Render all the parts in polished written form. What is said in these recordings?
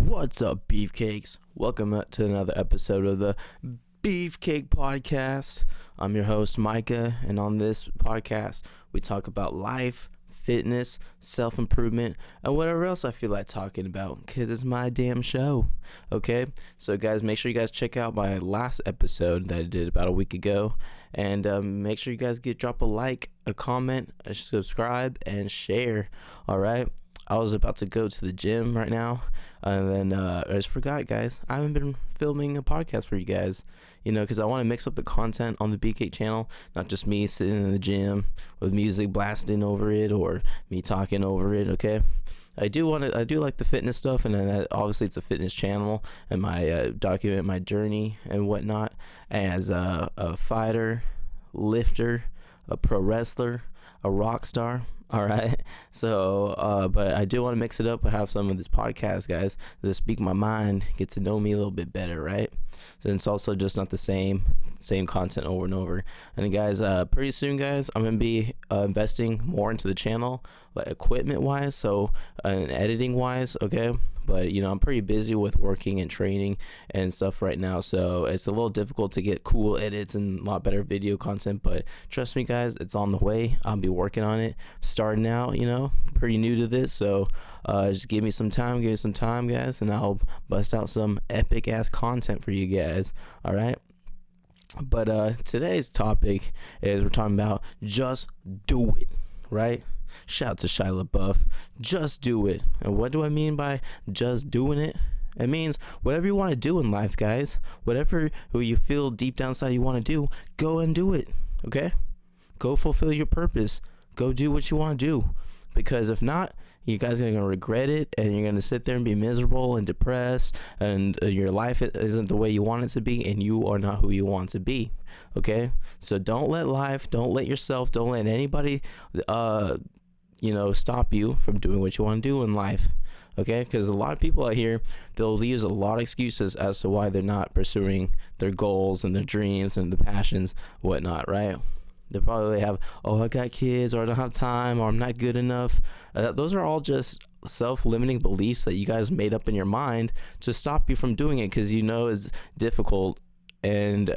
What's up, Beefcakes? Welcome to another episode of the Beefcake Podcast. I'm your host, Micah, and on this podcast, we talk about life, fitness, self-improvement, and whatever else I feel like talking about, because it's my damn show, okay? So, guys, make sure you guys check out my last episode that I did about a week ago, and make sure you guys drop a like, a comment, a subscribe, and share, all right? I was about to go to the gym right now, and then I just forgot, guys. I haven't been filming a podcast for you guys, because I want to mix up the content on the Beefcake channel, not just me sitting in the gym with music blasting over it or me talking over it, okay? I do like the fitness stuff, and then obviously it's a fitness channel, and my document my journey and whatnot as a fighter, lifter, a pro wrestler, a rock star. All right. So, but I do want to mix it up. I have some of this podcast, guys, to speak my mind, get to know me a little bit better, right? So it's also just not the same content over and over. And guys, pretty soon, guys, I'm gonna be investing more into the channel, like equipment wise, so and editing wise, okay. But I'm pretty busy with working and training and stuff right now, so it's a little difficult to get cool edits and a lot better video content. But trust me, guys, it's on the way. I'll be working on it. Starting out, pretty new to this, so just give me some time, guys, and I'll bust out some epic ass content for you guys. All right. But today's topic is we're talking about just do it, right? Shout out to Shia LaBeouf. Just do it. And what do I mean by just doing it? It means whatever you want to do in life, guys. Whatever you feel deep down inside you want to do, go and do it. Okay? Go fulfill your purpose. Go do what you want to do. Because if not, you guys are going to regret it, and you're going to sit there and be miserable and depressed, and your life isn't the way you want it to be, and you are not who you want to be. Okay? So don't let yourself, don't let anybody stop you from doing what you want to do in life. Okay? Because a lot of people out here, they'll use a lot of excuses as to why they're not pursuing their goals and their dreams and the passions, whatnot, right? They probably have, I got kids, or I don't have time, or I'm not good enough. Those are all just self-limiting beliefs that you guys made up in your mind to stop you from doing it, because it's difficult, and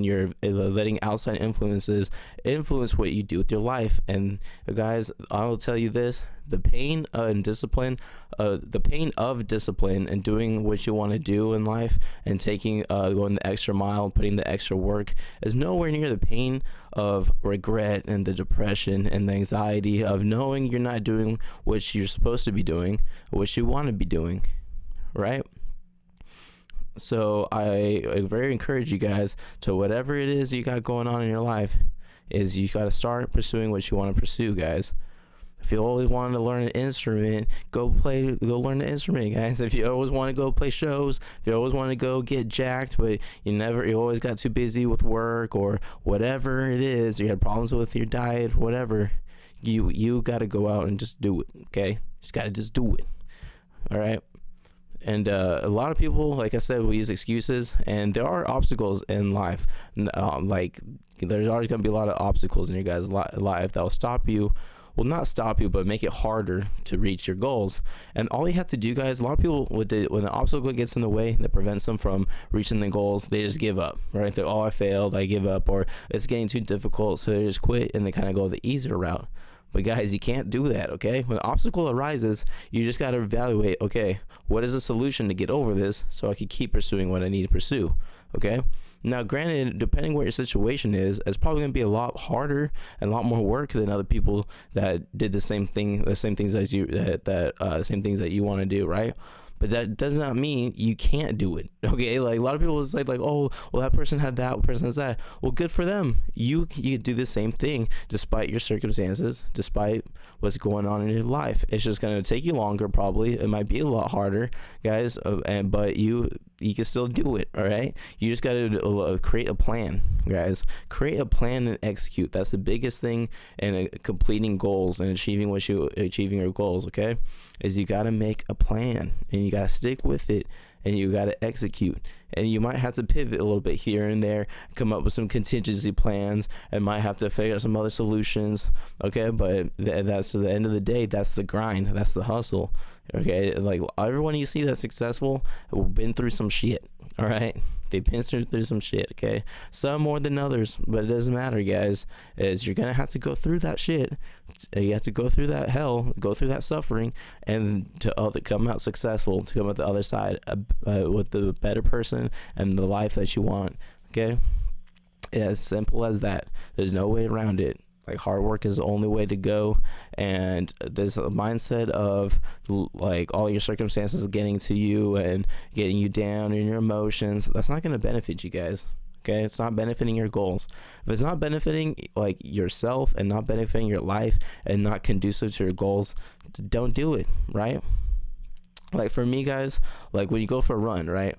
you're letting outside influences influence what you do with your life. And guys, I will tell you this: the pain of discipline and doing what you want to do in life, and going the extra mile, putting the extra work, is nowhere near the pain of regret and the depression and the anxiety of knowing you're not doing what you're supposed to be doing, what you want to be doing, right? So I very encourage you guys to, whatever it is you got going on in your life, is you got to start pursuing what you want to pursue, guys. If you always wanted to learn an instrument, go learn the instrument, guys. If you always want to go play shows, if you always want to go get jacked, but you always got too busy with work or whatever it is, you had problems with your diet, whatever, you got to go out and just do it, okay? Just got to just do it, all right? And a lot of people, like I said, will use excuses, and there are obstacles in life. Like, there's always going to be a lot of obstacles in your guys' life that will stop you. Well, not stop you, but make it harder to reach your goals. And all you have to do, guys, a lot of people, when an obstacle gets in the way that prevents them from reaching the goals, they just give up, right? They're, I failed, I give up, or it's getting too difficult, so they just quit, and they kind of go the easier route. But guys, you can't do that, okay? When an obstacle arises, you just got to evaluate, okay, what is the solution to get over this so I can keep pursuing what I need to pursue, okay? Now, granted, depending what your situation is, it's probably going to be a lot harder and a lot more work than other people that did the same things as you, same things that you want to do, right? But that does not mean you can't do it, okay? Like, a lot of people will say, like, oh, well, that person had that, person has that. Well, good for them. You do the same thing despite your circumstances, despite what's going on in your life. It's just going to take you longer, probably. It might be a lot harder, guys, but you can still do it, all right? You just got to create a plan, guys. Create a plan and execute. That's the biggest thing in completing goals and achieving your goals, okay? Is you got to make a plan, and you got to stick with it, and you got to execute. and you might have to pivot a little bit here and there, come up with some contingency plans, and might have to figure out some other solutions. Okay, but that's at the end of the day, that's the grind, that's the hustle. Okay, like everyone you see that's successful have been through some shit. All right, they've been through some shit. Okay, some more than others, but it doesn't matter, guys. Is you're gonna have to go through that shit. You have to go through that hell, go through that suffering, and to come out successful, to come out the other side with the better person and the life that you want. Okay, yeah, as simple as that. There's no way around it. Like, hard work is the only way to go, and there's a mindset of like all your circumstances getting to you and getting you down in your emotions. That's not going to benefit you guys. Okay, it's not benefiting your goals. If it's not benefiting like yourself and not benefiting your life and not conducive to your goals, don't do it. Right? Like for me, guys, like when you go for a run, right?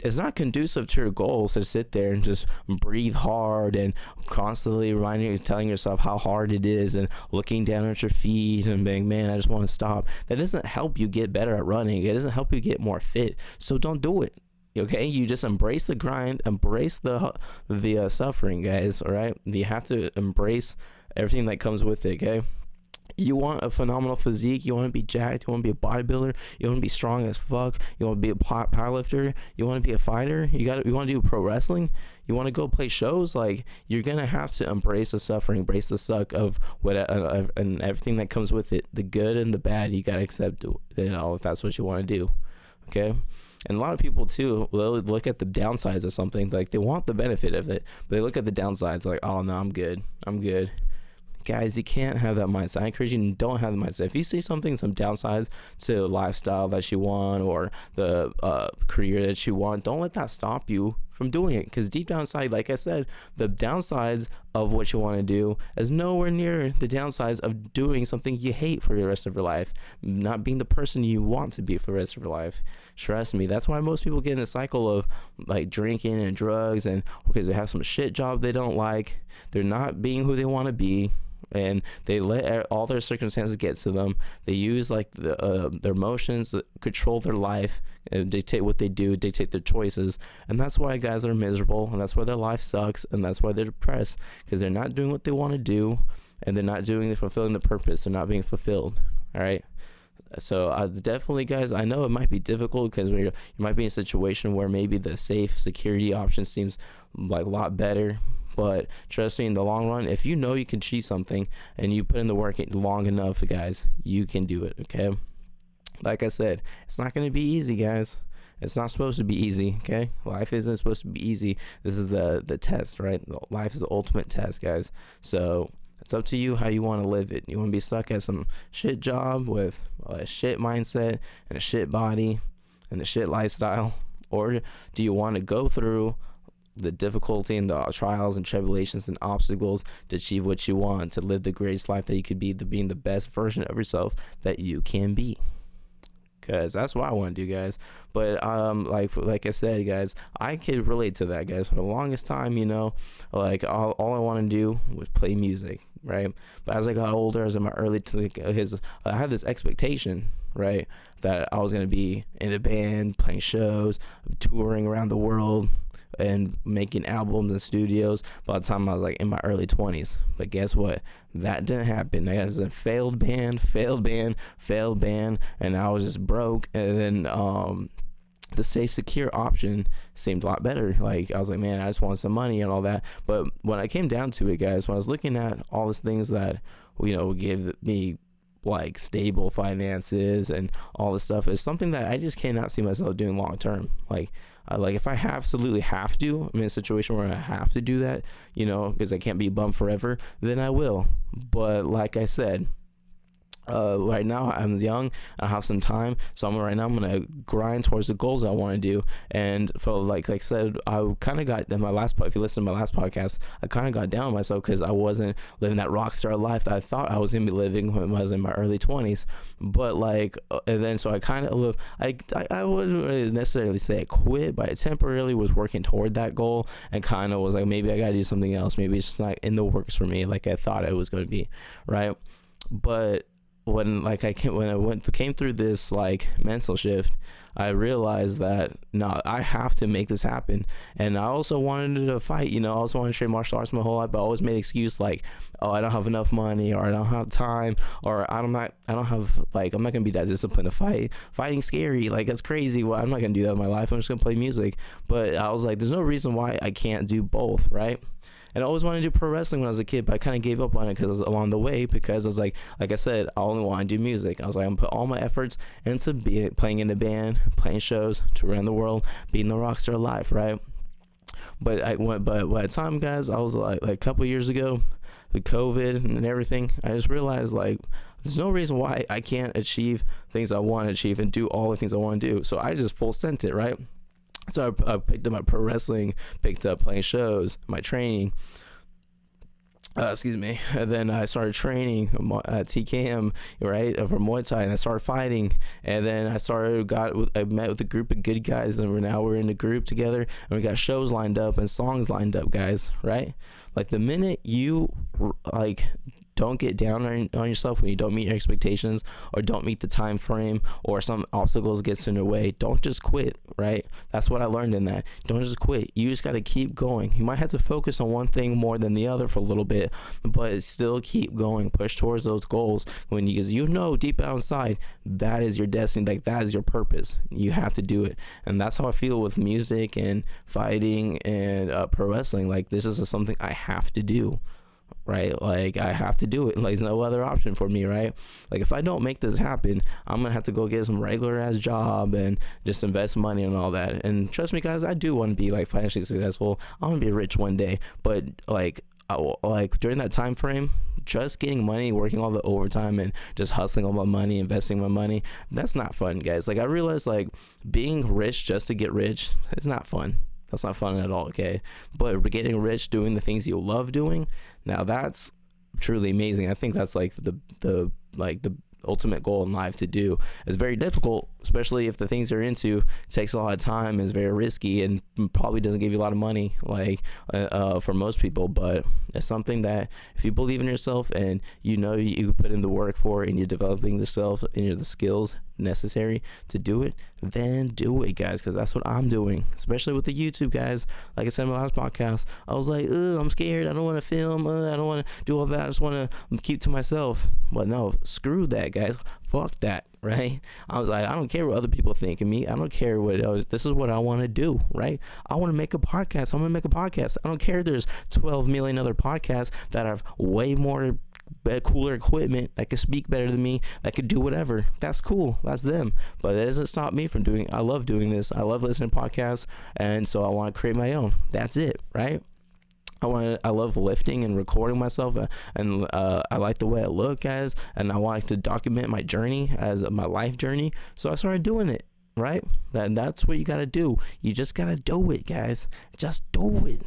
It's not conducive to your goals to sit there and just breathe hard and constantly telling yourself how hard it is and looking down at your feet and being, man, I just want to stop. That doesn't help you get better at running. It doesn't help you get more fit. So don't do it. Okay, you just embrace the grind, embrace the suffering, guys. All right, you have to embrace everything that comes with it. Okay. You want a phenomenal physique, you want to be jacked, you want to be a bodybuilder, you want to be strong as fuck, you want to be a powerlifter, you want to be a fighter, you want to do pro wrestling, you want to go play shows. Like, you're gonna have to embrace the suffering, embrace the suck of what and everything that comes with it, the good and the bad. You gotta accept it, if that's what you want to do. Okay. And a lot of people too will look at the downsides of something. Like, they want the benefit of it, but they look at the downsides like, oh no, I'm good. Guys, you can't have that mindset. I encourage you to don't have the mindset. If you see some downsides to the lifestyle that you want or the career that you want, don't let that stop you from doing it. Because deep down inside, like I said, the downsides of what you want to do is nowhere near the downsides of doing something you hate for the rest of your life, not being the person you want to be for the rest of your life. Trust me, that's why most people get in a cycle of like drinking and drugs, and because they have some shit job they don't like, they're not being who they want to be, and they let all their circumstances get to them. They use like their emotions to control their life and dictate what they do, dictate their choices. And that's why guys are miserable, and that's why their life sucks, and that's why they're depressed, because they're not doing what they want to do, and they're not fulfilling the purpose. They're not being fulfilled. All right. So definitely, guys, I know it might be difficult because you might be in a situation where maybe the safe security option seems like a lot better. But trust me, in the long run, if you know you can achieve something and you put in the work long enough, guys, you can do it. Okay. Like I said, it's not going to be easy, guys. It's not supposed to be easy. Okay. Life isn't supposed to be easy. This is the test, right? Life is the ultimate test, guys. So it's up to you how you want to live it. You want to be stuck at some shit job with a shit mindset and a shit body and a shit lifestyle? Or do you want to go through the difficulty and the trials and tribulations and obstacles to achieve what you want, to live the greatest life that you could be, being the best version of yourself that you can be? Because that's what I want to do, guys. But like I said, guys, I could relate to that, guys. For the longest time, like all I want to do was play music, right? But as I got older, as in my early I had this expectation, right, that I was gonna be in a band, playing shows, touring around the world, and making albums in studios by the time I was like in my early 20s. But guess what? That didn't happen. I was a failed band, and I was just broke. And then the safe, secure option seemed a lot better. Like, I was like, man, I just want some money and all that. But when I came down to it, guys, when I was looking at all these things that, give me like stable finances and all this stuff, is something that I just cannot see myself doing long term. Like if I absolutely have to, I'm in a situation where I have to do that, because I can't be bummed forever, then I will. But like I said, right now I'm young, I have some time, so I'm gonna grind towards the goals I want to do. And for like I said, I kind of got in if you listen to my last podcast, I kind of got down on myself because I wasn't living that rock star life that I thought I was gonna be living when I was in my early 20s. But and then so I kind of I wouldn't really necessarily say I quit, but I temporarily was working toward that goal and kind of was like, maybe I gotta do something else, maybe it's just not in the works for me like I thought it was going to be, right? But when I came through this like mental shift, I realized that no, I have to make this happen. And I also wanted to fight, I also wanted to train martial arts my whole life, but I always made excuse like, oh, I don't have enough money, or I don't have time, or I'm not gonna be that disciplined to fight. Fighting's scary, like that's crazy. Well, I'm not gonna do that in my life. I'm just gonna play music. But I was like, there's no reason why I can't do both, right? And I always wanted to do pro wrestling when I was a kid, but I kind of gave up on it because along the way, because I was like I said, I only want to do music. I was like, I'm gonna put all my efforts into playing in a band, playing shows, to around the world, being the rock star life, right? But by the time, guys, I was like a couple years ago, with COVID and everything, I just realized like there's no reason why I can't achieve things I want to achieve and do all the things I want to do. So I just full sent it, right? So I picked up my pro wrestling, picked up playing shows, my training. And then I started training at TKM, right, for Muay Thai, and I started fighting. And then I met with a group of good guys, and we're in a group together, and we got shows lined up and songs lined up, guys, right? Like the minute you like don't get down on yourself when you don't meet your expectations, or don't meet the time frame, or some obstacles gets in your way, don't just quit, right? That's what I learned in that. Don't just quit. You just got to keep going. You might have to focus on one thing more than the other for a little bit, but still keep going. Push towards those goals because deep down inside that is your destiny, like that is your purpose. You have to do it. And that's how I feel with music and fighting and pro wrestling. Like this is something I have to do, right? Like I have to do it. Like there's no other option for me, right? Like if I don't make this happen, I'm gonna have to go get some regular ass job and just invest money and all that. And trust me, guys, I do want to be like financially successful. I want to be rich one day, but like during that time frame, just getting money, working all the overtime and just hustling all my money, investing my money, that's not fun, guys. Like I realized like being rich just to get rich, it's not fun. That's not fun at all, okay? But getting rich doing the things you love doing, now that's truly amazing. I think that's like the ultimate goal in life to do. It's very difficult, especially if the things you're into takes a lot of time, is very risky, and probably doesn't give you a lot of money, like for most people. But it's something that if you believe in yourself and you put in the work for it, and you're developing the self and the skills necessary to do it, then do it, guys, because that's what I'm doing, especially with the YouTube, guys. Like I said in my last podcast, I was like, I'm scared, I don't want to film, I don't want to do all that, I just want to keep to myself. But no, screw that, guys. Fuck that, right? I was like, I don't care what other people think of me. I don't care what else. This is what I want to do, right? I want to make a podcast. I'm gonna make a podcast. I don't care if there's 12 million other podcasts that have way more cooler equipment, that could speak better than me, that could do whatever. That's cool, that's them, but it doesn't stop me from doing. I love doing this. I love listening to podcasts, and so I want to create my own. That's it, right? I love lifting and recording myself, and I like the way I look, guys, and I want to document my journey as my life journey. So I started doing it, right? That's what you gotta do. You just gotta do it, guys. Just do it,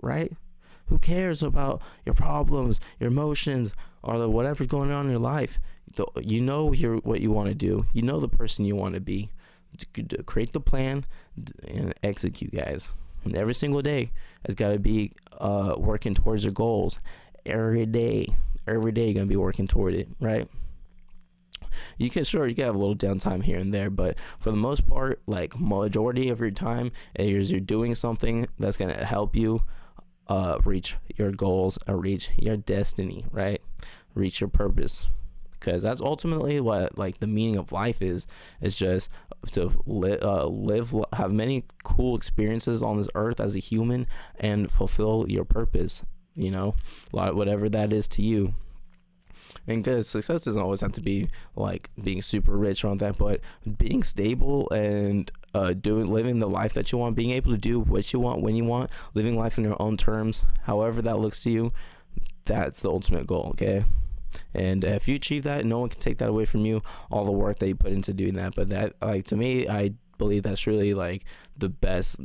right? Who cares about your problems, your emotions, or whatever's going on in your life? What you want to do. You know the person you want to be. Create the plan and execute, guys. And every single day has got to be working towards your goals. Every day you're gonna be working toward it, right? You can have a little downtime here and there, but for the most part, like majority of your time is you're doing something that's gonna help you reach your goals, or reach your destiny, right? Reach your purpose, because that's ultimately what like the meaning of life is just to live, have many cool experiences on this earth as a human, and fulfill your purpose, whatever that is to you. And because success doesn't always have to be like being super rich or all that, but being stable and living the life that you want, being able to do what you want when you want, living life in your own terms, however that looks to you, that's the ultimate goal, okay? And if you achieve that, no one can take that away from you, all the work that you put into doing that. But that, like, to me, I believe that's really like the best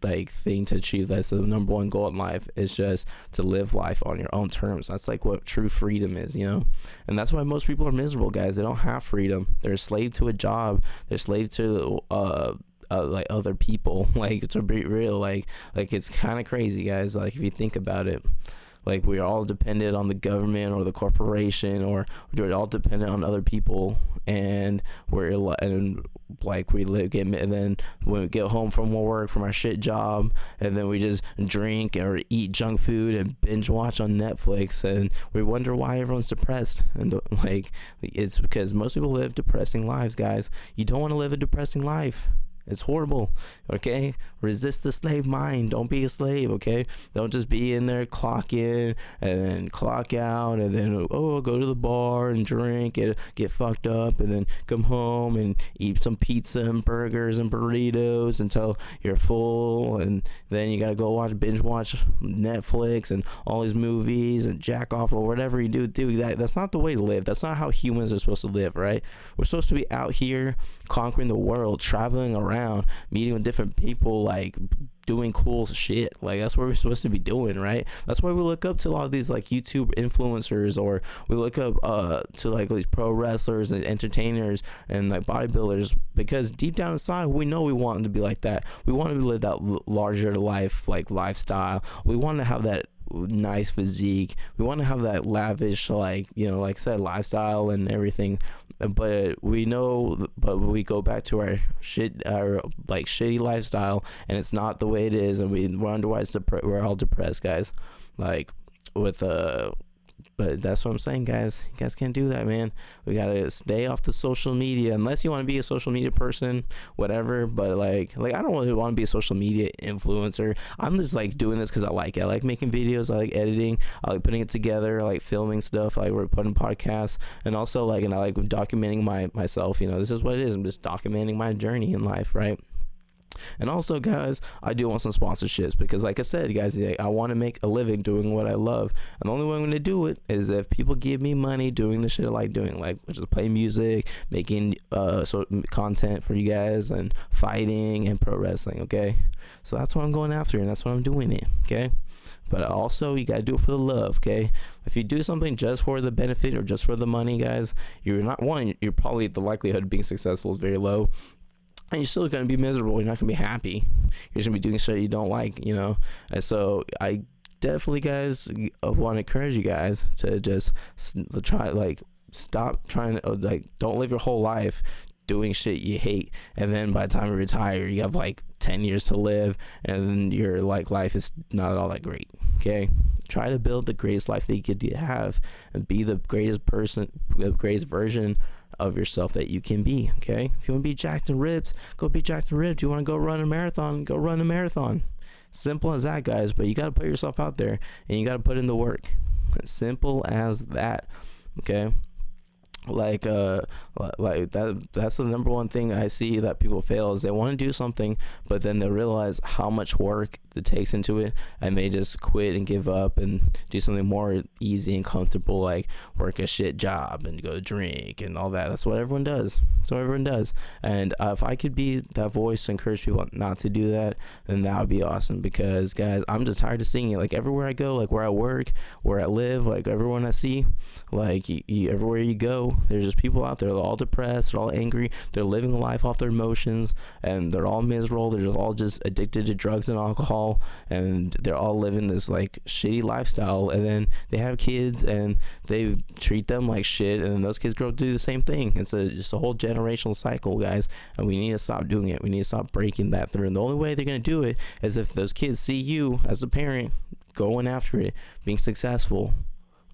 like thing to achieve. That's the number one goal in life, is just to live life on your own terms. That's like what true freedom is, and that's why most people are miserable, guys. They don't have freedom. They're a slave to a job. They're a slave to like other people. Like, to be real, like it's kind of crazy, guys, like if you think about it. like we're all dependent on the government or the corporation, or we're all dependent on other people, and we live get, and then when we get home from work from our shit job, and then we just drink or eat junk food and binge watch on Netflix, and we wonder why everyone's depressed. And it's because most people live depressing lives, guys. You don't want to live a depressing life. It's horrible. Okay, resist the slave mind. Don't be a slave. Okay, don't just be in there, clock in and then clock out, and then go to the bar and drink and get fucked up, and then come home and eat some pizza and burgers and burritos until you're full, and then you gotta go binge watch Netflix and all these movies and jack off or whatever you do. That's not the way to live. That's not how humans are supposed to live, right? We're supposed to be out here conquering the world, traveling around, meeting with different people, like doing cool shit. Like that's what we're supposed to be doing, right? That's why we look up to a lot of these like YouTube influencers, or we look up to like these pro wrestlers and entertainers and like bodybuilders, because deep down inside we know we want to be like that. We want to live that larger life, like lifestyle. We want to have that nice physique. We want to have that lavish, like, you know, like I said, lifestyle and everything. But we we go back to our shitty lifestyle, and it's not the way it is, and we wonder why we're all depressed, guys. Like but that's what I'm saying, guys. You guys can't do that, man. We gotta stay off the social media, unless you want to be a social media person, whatever. But like I don't really want to be a social media influencer. I'm just like doing this because I like it. I like making videos. I like editing. I like putting it together. I like filming stuff. I like recording podcasts, and also I like documenting myself. You know, this is what it is. I'm just documenting my journey in life, right? And also, guys, I do want some sponsorships, because like I said, guys, I want to make a living doing what I love, and the only way I'm going to do it is if people give me money doing the shit I like doing, like which is playing music, making content for you guys, and fighting and pro wrestling. Okay, so that's what I'm going after, and that's what I'm doing it. Okay, but also you got to do it for the love. Okay, if you do something just for the benefit or just for the money, guys, you're probably, the likelihood of being successful is very low. And you're still going to be miserable. You're not going to be happy. You're just going to be doing shit you don't like, you know. And so I definitely, guys, want to encourage you guys to just stop trying to, don't live your whole life doing shit you hate, and then by the time you retire, you have like 10 years to live, and then your life is not all that great. Okay, try to build the greatest life that you could have, and be the greatest person, the greatest version of yourself that you can be. Okay, if you want to be jacked and ripped, go be jacked and ripped. You want to go run a marathon, go run a marathon. Simple as that, guys. But you got to put yourself out there, and you got to put in the work. Simple as that. Okay, like that's the number one thing I see that people fail, is they want to do something, but then they realize how much work it takes into it, and they just quit and give up and do something more easy and comfortable, like work a shit job and go drink and all that. That's what everyone does. And if I could be that voice to encourage people not to do that, then that would be awesome, because guys, I'm just tired of seeing it. Like everywhere I go, like where I work, where I live, like everyone I see, like everywhere you go, there's just people out there. They're all depressed, they're all angry, they're living a life off their emotions, and they're all miserable. They're all just addicted to drugs and alcohol, and they're all living this like shitty lifestyle, and then they have kids and they treat them like shit, and then those kids grow up to do the same thing. It's just a whole generational cycle, guys, and we need to stop doing it. We need to stop breaking that through, and the only way they're going to do it is if those kids see you as a parent going after it, being successful.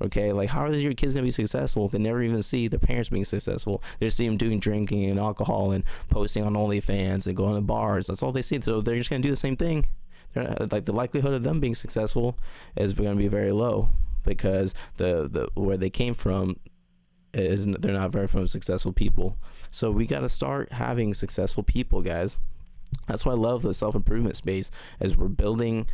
Okay, like how are your kids gonna be successful if they never even see their parents being successful? They just see them doing drinking and alcohol and posting on OnlyFans and going to bars. That's all they see. So they're just gonna do the same thing. Like the likelihood of them being successful is gonna be very low, because the where they came from is they're not very from successful people. So we gotta start having successful people, guys. That's why I love the self-improvement space, as we're building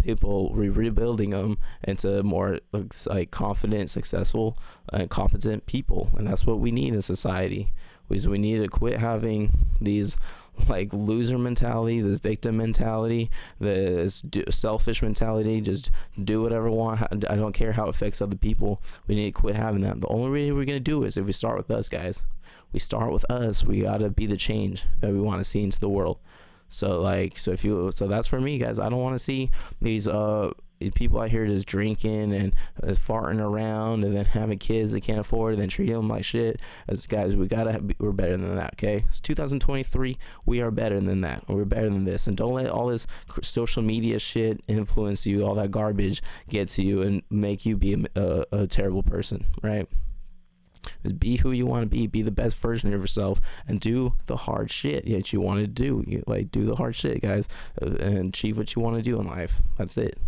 people, rebuilding them into more like confident, successful, and competent people. And that's what we need in society. We need to quit having these like loser mentality, this victim mentality, this selfish mentality, just do whatever I want. I don't care how it affects other people. We need to quit having that. The only way we're going to do is if we start with us, guys. We start with us. We got to be the change that we want to see into the world. So that's for me, guys. I don't want to see these people out here just drinking and farting around and then having kids they can't afford and then treating them like shit. As guys, we're better than that. Okay, it's 2023. We are better than that. We're better than this. And don't let all this social media shit influence you. All that garbage get to you and make you be a terrible person, right? Just be who you want to be the best version of yourself, and do the hard shit that you want to do. Do the hard shit, guys, and achieve what you want to do in life. That's it.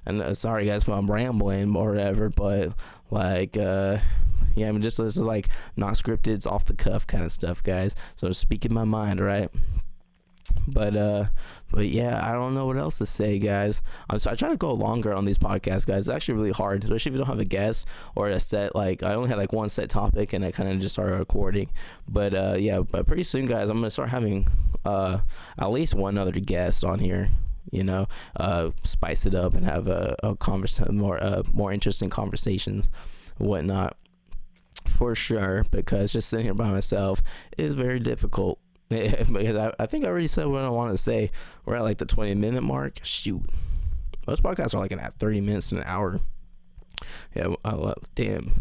And sorry guys if I'm rambling or whatever, but yeah, I mean, this is like not scripted, it's off the cuff kind of stuff, guys, so I'm speaking my mind, right? But yeah, I don't know what else to say, guys. I try to go longer on these podcasts, guys. It's actually really hard, especially if you don't have a guest or a set. Like, I only had like one set topic, and I kind of just started recording. But but pretty soon, guys, I'm gonna start having at least one other guest on here. Spice it up and have a more interesting conversations and whatnot, for sure. Because just sitting here by myself is very difficult. Because I think I already said what I want to say. We're at like the 20-minute mark. Shoot, most podcasts are like at 30 minutes to an hour. Yeah, damn.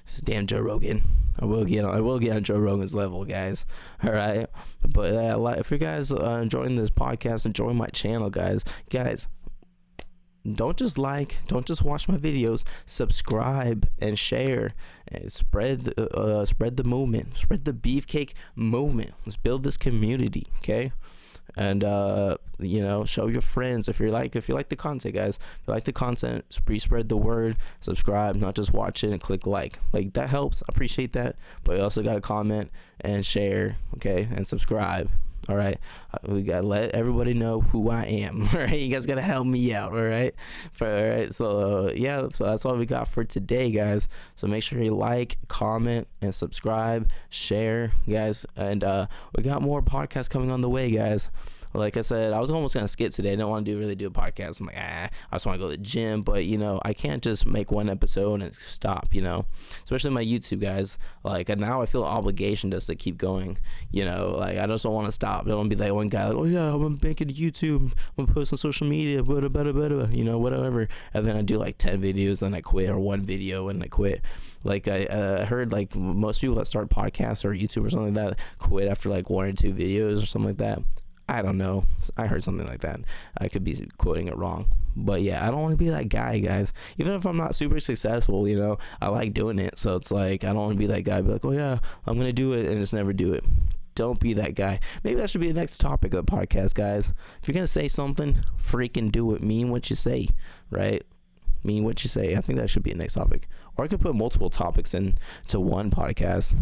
This is damn Joe Rogan. I will get on Joe Rogan's level, guys. All right, but if you guys are enjoying this podcast, enjoy my channel, guys. Don't just watch my videos. Subscribe and share and spread the movement, spread the Beefcake movement. Let's build this community, okay? And show your friends if you like the content, guys. If you like the content, spread the word. Subscribe, not just watch it and click like that helps. I appreciate that, but you also got to comment and share, okay, and subscribe. All right, we gotta let everybody know who I am. All right, you guys gotta help me out. All right, so that's all we got for today, guys. So make sure you like, comment, and subscribe, share, guys. And we got more podcasts coming on the way, guys. Like I said, I was almost gonna skip today. I didn't want to really do a podcast. I'm like, I just want to go to the gym, but I can't just make one episode and stop. Especially my YouTube, guys. Like, and now I feel an obligation just to keep going. Like, I just don't want to stop. I don't want to be like one guy, like, oh yeah, I'm gonna make it to YouTube. I'm gonna post on social media, whatever. And then I do like 10 videos, then I quit, or one video and I quit. Like, I heard like most people that start podcasts or YouTube or something like that quit after like 1 or 2 videos or something like that. I don't know. I heard something like that. I could be quoting it wrong. But yeah, I don't want to be that guy, guys. Even if I'm not super successful, I like doing it. So it's like, I don't want to be that guy. Be like, oh yeah, I'm going to do it and just never do it. Don't be that guy. Maybe that should be the next topic of the podcast, guys. If you're going to say something, freaking do it. Mean what you say, right? Mean what you say. I think that should be the next topic. Or I could put multiple topics into one podcast.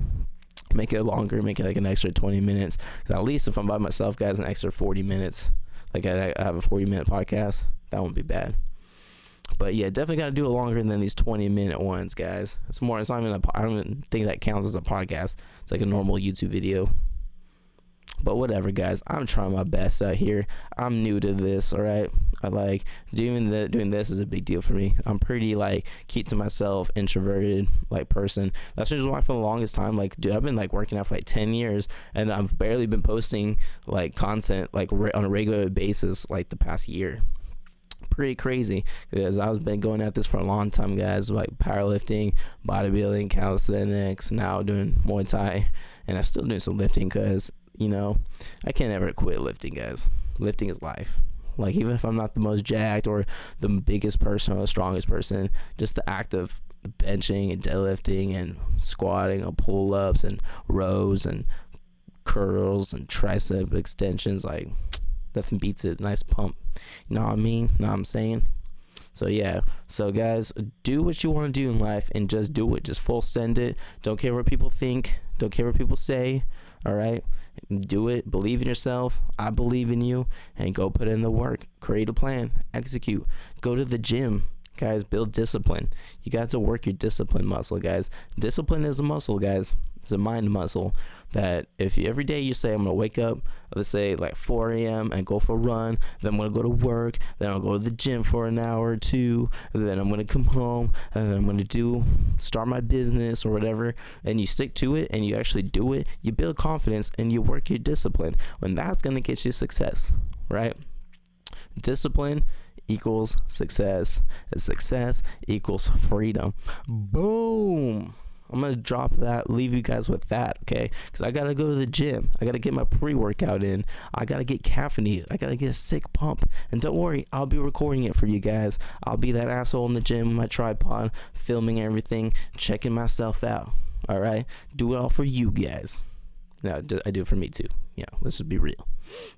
Make it longer, make it like an extra 20 minutes. At least if I'm by myself, guys, an extra 40 minutes. Like, I have a 40-minute podcast. That won't be bad. But yeah, definitely got to do it longer than these 20-minute ones, guys. It's not even I don't even think that counts as a podcast. It's like a normal YouTube video. But whatever, guys. I'm trying my best out here. I'm new to this, all right? I like doing this is a big deal for me. I'm pretty keep to myself, introverted person. That's just why for the longest time, dude, I've been working out for 10 years, and I've barely been posting content on a regular basis the past year. Pretty crazy, because I've been going at this for a long time, guys. Powerlifting, bodybuilding, calisthenics, now doing Muay Thai, and I'm still doing some lifting because I can't ever quit lifting, guys. Lifting is life. Even if I'm not the most jacked or the biggest person or the strongest person, just the act of benching and deadlifting and squatting and pull-ups and rows and curls and tricep extensions, nothing beats it. Nice pump. You know what I mean? Know what I'm saying? So yeah, guys, do what you want to do in life and just do it. Just full send it. Don't care what people think. Don't care what people say. All right, do it. Believe in yourself. I believe in you, and go put in the work. Create a plan. Execute. Go to the gym, guys. Build discipline. You got to work your discipline muscle, guys. Discipline is a muscle, guys. It's a mind muscle that if you every day you say, I'm gonna wake up, let's say 4 a.m. and go for a run, then I'm gonna go to work, then I'll go to the gym for an hour or two, and then I'm gonna come home, and then I'm gonna start my business or whatever, and you stick to it and you actually do it, you build confidence and you work your discipline. When that's gonna get you success, right? Discipline equals success, and success equals freedom. Boom. I'm going to drop that, leave you guys with that, okay? Because I got to go to the gym. I got to get my pre-workout in. I got to get caffeinated. I got to get a sick pump. And don't worry, I'll be recording it for you guys. I'll be that asshole in the gym with my tripod, filming everything, checking myself out, all right? Do it all for you guys. No, I do it for me too. Let's just be real.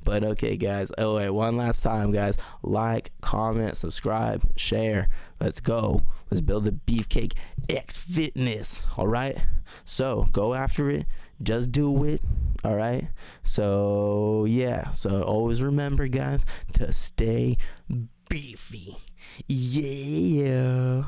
But okay, guys. Oh, wait, one last time, guys. Like, comment, subscribe, share. Let's go. Let's build the BeefcakeXFitness. All right. So go after it. Just do it. All right. So yeah. So always remember, guys, to stay beefy. Yeah.